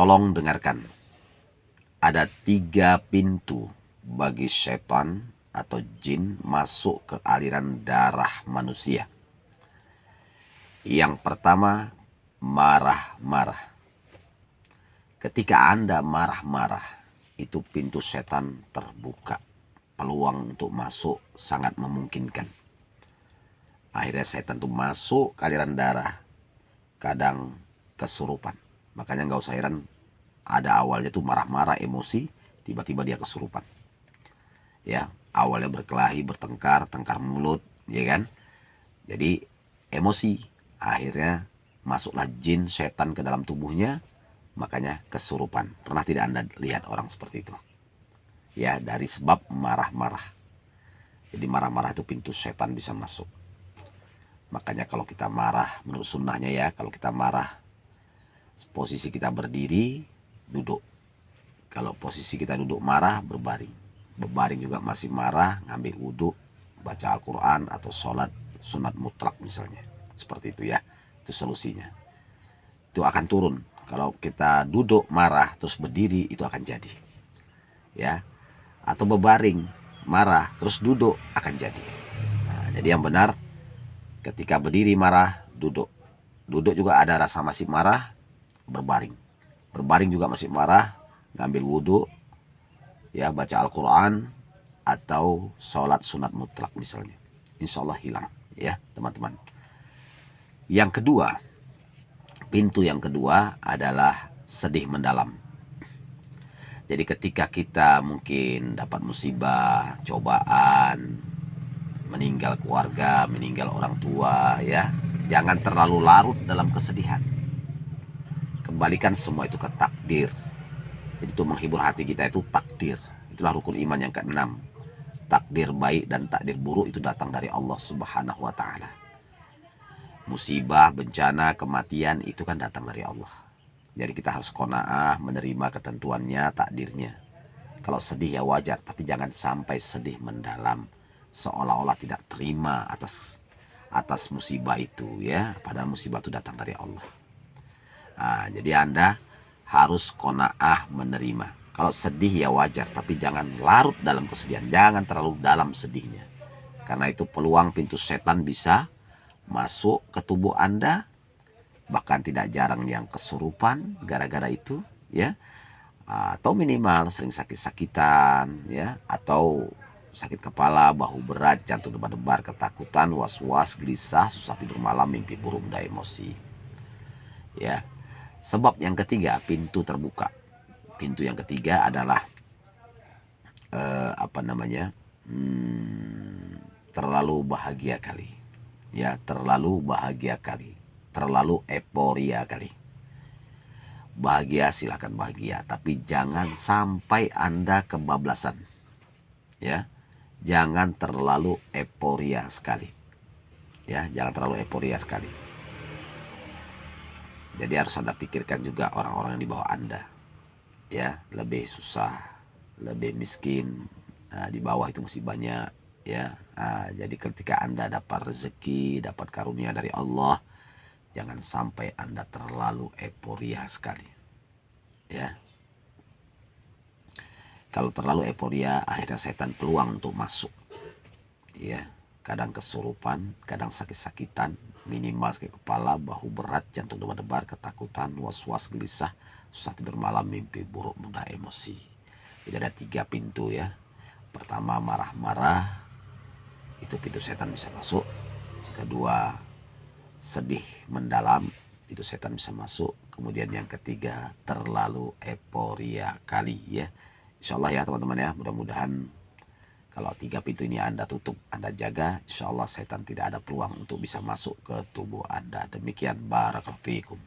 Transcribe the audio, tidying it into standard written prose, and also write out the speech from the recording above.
Tolong dengarkan. Ada 3 pintu bagi setan atau jin masuk ke aliran darah manusia. Yang pertama, marah-marah. Ketika Anda marah-marah, itu pintu setan terbuka. Peluang untuk masuk sangat memungkinkan. Akhirnya setan itu masuk ke aliran darah, kadang kesurupan. Makanya nggak usah heran, ada awalnya tuh marah-marah, emosi, tiba-tiba dia kesurupan. Ya, awalnya berkelahi, bertengkar, tengkar mulut, ya kan? Jadi emosi, akhirnya masuklah jin setan ke dalam tubuhnya, makanya kesurupan. Pernah tidak Anda lihat orang seperti itu? Ya, dari sebab marah-marah. Jadi marah-marah itu pintu setan bisa masuk. Makanya kalau kita marah, menurut sunnahnya ya, kalau kita marah, posisi kita berdiri, duduk. Kalau posisi kita duduk marah, berbaring. Berbaring juga masih marah, ngambil wudhu, baca Al-Quran atau sholat sunat mutlak misalnya. Seperti itu ya, itu solusinya. Itu akan turun. Kalau kita duduk marah terus berdiri, itu akan jadi. Ya, atau berbaring marah terus duduk, akan jadi. Nah, jadi yang benar, ketika berdiri marah, duduk. Duduk juga ada rasa masih marah, berbaring. Berbaring juga masih marah, ngambil wudhu, ya, baca Al-Quran atau sholat sunat mutlak misalnya. Insya Allah hilang ya teman-teman. Yang kedua, pintu yang kedua adalah sedih mendalam. Jadi ketika kita mungkin dapat musibah, cobaan, meninggal keluarga, meninggal orang tua, ya, jangan terlalu larut dalam kesedihan. Kembalikan semua itu ke takdir. Jadi itu menghibur hati kita, itu takdir. Itulah rukun iman yang keenam. Takdir baik dan takdir buruk itu datang dari Allah Subhanahu wa Ta'ala. Musibah, bencana, kematian itu kan datang dari Allah. Jadi kita harus qanaah, menerima ketentuannya, takdirnya. Kalau sedih ya wajar, tapi jangan sampai sedih mendalam, seolah-olah tidak terima atas musibah itu, ya. Padahal musibah itu datang dari Allah. Nah, jadi Anda harus qanaah, menerima. Kalau sedih ya wajar, tapi jangan larut dalam kesedihan, jangan terlalu dalam sedihnya. Karena itu peluang pintu setan bisa masuk ke tubuh Anda. Bahkan tidak jarang yang kesurupan gara-gara itu, ya. Atau minimal sering sakit-sakitan, ya, atau sakit kepala, bahu berat, jantung debar-debar, ketakutan, was-was, gelisah, susah tidur malam, mimpi buruk, mudah emosi. Ya. Sebab yang ketiga, pintu terbuka. Pintu yang ketiga adalah terlalu bahagia kali. Ya, terlalu bahagia kali. Terlalu euforia kali. Bahagia silahkan bahagia, tapi jangan sampai Anda kebablasan. Ya, jangan terlalu euforia sekali. Ya, jangan terlalu euforia sekali. Jadi harus Anda pikirkan juga orang-orang yang di bawah Anda. Ya, lebih susah, lebih miskin. Nah, di bawah itu masih banyak. Ya, jadi ketika Anda dapat rezeki, dapat karunia dari Allah, jangan sampai Anda terlalu euforia sekali. Ya. Kalau terlalu euforia, akhirnya setan peluang untuk masuk. Ya, kadang kesurupan, kadang sakit-sakitan, minimal sakit kepala, bahu berat, jantung debar-debar, ketakutan, was-was, gelisah, susah tidur malam, mimpi buruk, mudah emosi. Jadi ada 3 pintu ya. Pertama, marah-marah, itu pintu setan bisa masuk. Kedua, sedih mendalam, itu setan bisa masuk. Kemudian yang ketiga, terlalu euforia kali ya. Insya Allah ya teman-teman ya, mudah-mudahan kalau 3 pintu ini Anda tutup, Anda jaga, insya Allah setan tidak ada peluang untuk bisa masuk ke tubuh Anda. Demikian, barakallahu fiikum.